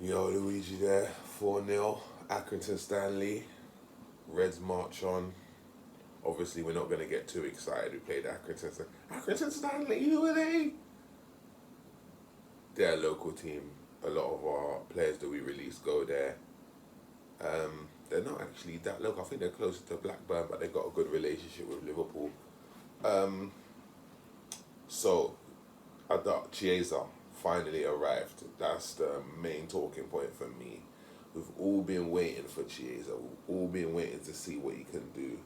Yo, Luigi there, 4-0. Accrington Stanley. Reds march on. Obviously, we're not going to get too excited. We played Accrington Stanley, who are they? They're a local team. A lot of our players that we release go there. They're not actually that local. I think they're closer to Blackburn, but they've got a good relationship with Liverpool. Um, so, Adak Chiesa finally arrived. That's the main talking point for me. We've all been waiting for Chiesa. We've all been waiting to see what he can do.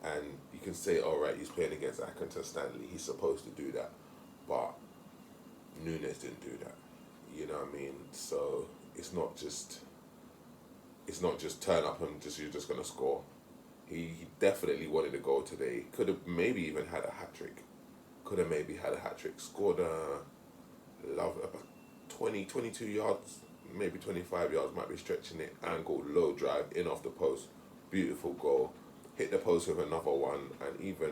And you can say, all right, he's playing against Accrington Stanley. He's supposed to do that. But Nunes didn't do that. You know what I mean? So it's not just turn up and you're just gonna score. He definitely wanted a goal today. Could have maybe even had a hat trick. Could have maybe had a hat trick. Scored about 20, 22 yards, maybe 25 yards, might be stretching it. Angled, low drive, in off the post. Beautiful goal. Hit the post with another one, and even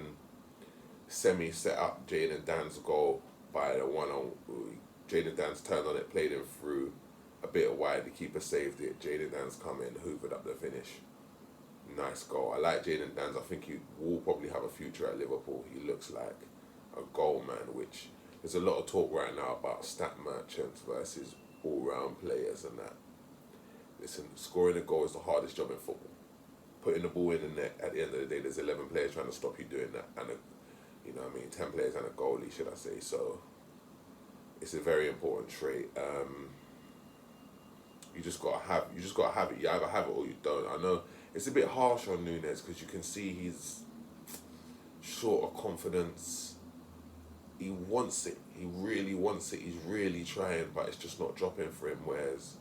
semi set up Jaden Dan's goal by the one on. Jaden Dan's turned on it, played him through a bit wide. The keeper saved it. Jaden Dan's come in, hoovered up the finish. Nice goal. I like Jaden Dan's. I think he will probably have a future at Liverpool. He looks like a goal man, which there's a lot of talk right now about stat merchants versus all-round players and that. Listen, scoring a goal is the hardest job in football. Putting the ball in the net, at the end of the day, there's 11 players trying to stop you doing that, and 10 players and a goalie, should I say? So it's a very important trait. You just gotta have it. You either have it or you don't. I know it's a bit harsh on Nunes because you can see he's short of confidence. He wants it. He really wants it. He's really trying, but it's just not dropping for him. Whereas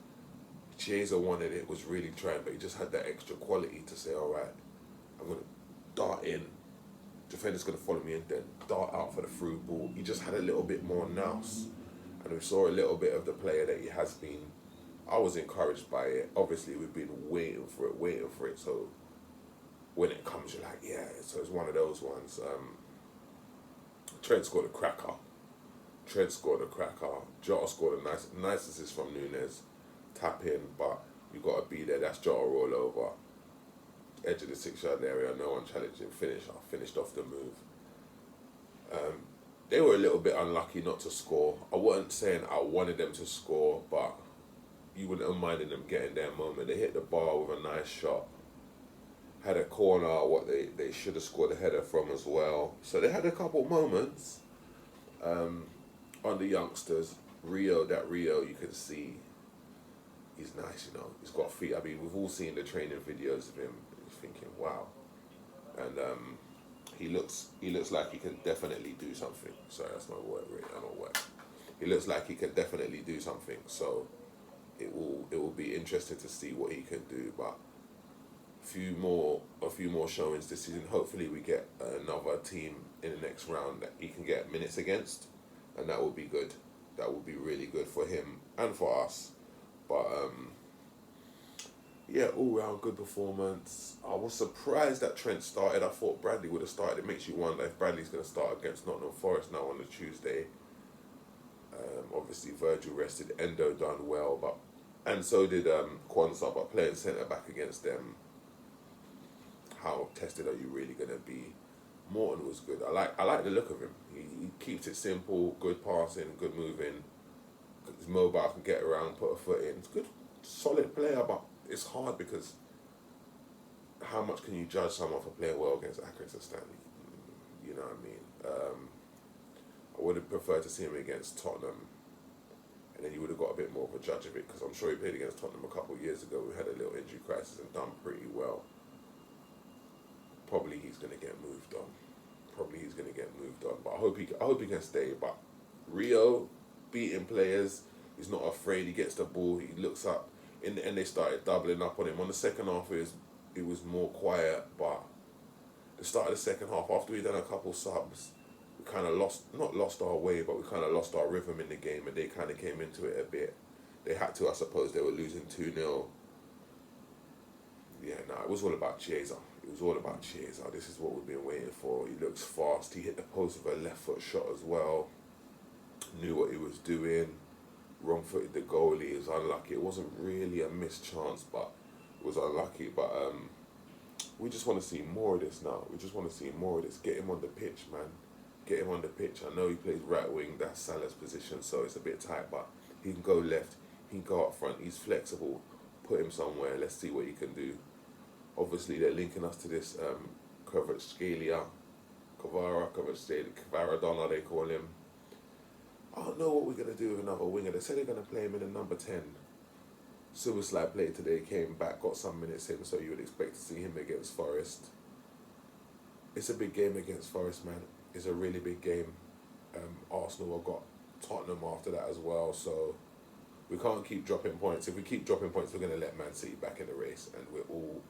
Chiesa wanted it, was really trying, but he just had that extra quality to say, all right, I'm going to dart in. Defender's going to follow me and then dart out for the through ball. He just had a little bit more nous. And we saw a little bit of the player that he has been. I was encouraged by it. Obviously, we've been waiting for it. So when it comes, you're like, yeah. So it's one of those ones. Trent scored a cracker. Jota scored a nice assist from Nunes. Tap in, but you got to be there. That's Jota roll over. Edge of the 6-yard area, no one challenging. Finished off the move. They were a little bit unlucky not to score. I wasn't saying I wanted them to score, but you wouldn't have minded them getting their moment. They hit the bar with a nice shot. Had a corner, what they should have scored a header from as well. So they had a couple moments on the youngsters. Rio, you can see he's nice, He's got feet. I mean, we've all seen the training videos of him. You're thinking, wow. And he looks like he can definitely do something. Sorry, that's my word, really. I don't work. He looks like he can definitely do something. So it will be interesting to see what he can do. But a few more showings this season. Hopefully we get another team in the next round that he can get minutes against, and that would be good. That would be really good for him and for us. But yeah, all round good performance. I was surprised that Trent started. I thought Bradley would have started. It makes you wonder if Bradley's going to start against Nottingham Forest now on the Tuesday. Obviously Virgil rested, Endo done well, and so did Kwanzaa, but playing centre back against them, how tested are you really going to be? Morton was good. I like the look of him. He keeps it simple, good passing, good moving. He's mobile, can get around, put a foot in. It's good, solid player, but it's hard because how much can you judge someone for playing well against Accrington Stanley? You know what I mean? I would have preferred to see him against Tottenham, and then you would have got a bit more of a judge of it, because I'm sure he played against Tottenham a couple of years ago. We had a little injury crisis and done pretty well. Probably he's going to get moved on. But I hope he can stay. But Rio, beating players, he's not afraid. He gets the ball. He looks up. In the end, they started doubling up on him. On the second half, it was more quiet. But the start of the second half, after we'd done a couple subs, we kind of not lost our way, but we kind of lost our rhythm in the game, and they kind of came into it a bit. They had to, I suppose. They were losing 2-0. Yeah, it was all about Chiesa. This is what we've been waiting for. He looks fast. He hit the post with a left foot shot as well. Knew what he was doing. wrong-footed the goalie. It was unlucky. It wasn't really a missed chance, but it was unlucky. But we just want to see more of this now. We just want to see more of this. Get him on the pitch, man. Get him on the pitch. I know he plays right wing. That's Salah's position, so it's a bit tight. But he can go left. He can go up front. He's flexible. Put him somewhere. Let's see what he can do. Obviously, they're linking us to this Kvaratskhelia, Kvaradona, they call him. I don't know what we're going to do with another winger. They said they're going to play him in the number 10. Suicide played today, came back, got some minutes in, so you would expect to see him against Forest. It's a big game against Forest, man. It's a really big game. Arsenal have got Tottenham after that as well, so we can't keep dropping points. If we keep dropping points, we're going to let Man City back in the race, and we're all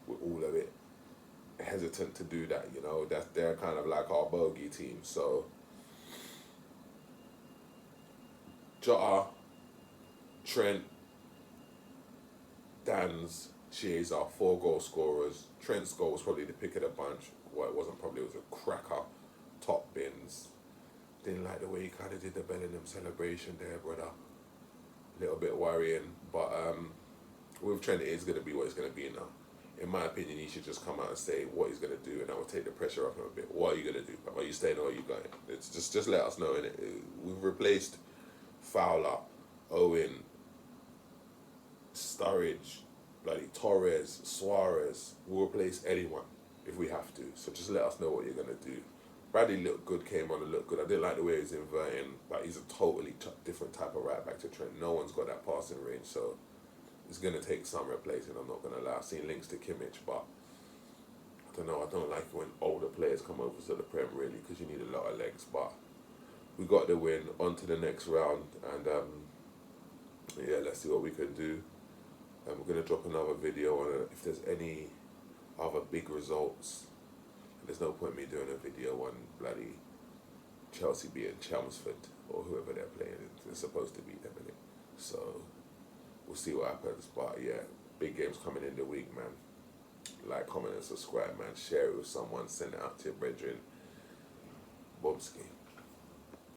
a bit hesitant to do that, you know. They're kind of like our bogey team, so Jota, Trent, Dan's, Chiesa, 4 goal scorers. Trent's goal was probably the pick of the bunch. Well, it wasn't probably, it was a cracker. Top bins. Didn't like the way he kind of did the Bellingham celebration there, brother. Little bit worrying, but with Trent, it is going to be what it's going to be now. In my opinion, he should just come out and say what he's going to do, and that will take the pressure off him a bit. What are you going to do? Are you staying or are you going? It's just let us know, innit? We've replaced Fowler, Owen, Sturridge, bloody Torres, Suarez. We'll replace anyone if we have to. So just let us know what you're going to do. Bradley looked good, came on and looked good. I didn't like the way he's inverting, but he's a totally different type of right back to Trent. No one's got that passing range, so it's going to take some replacing, I'm not going to lie. I've seen links to Kimmich, but I don't know. I don't like when older players come over to the Prem, really, because you need a lot of legs. But we got the win, on to the next round, and yeah, let's see what we can do. And we're going to drop another video on it if there's any other big results. And there's no point me doing a video on bloody Chelsea beating Chelmsford or whoever they're playing. It's supposed to beat them, innit? So we'll see what happens. But yeah, big games coming in the week, man. Like, comment, and subscribe, man. Share it with someone. Send it out to your brethren. Bumski.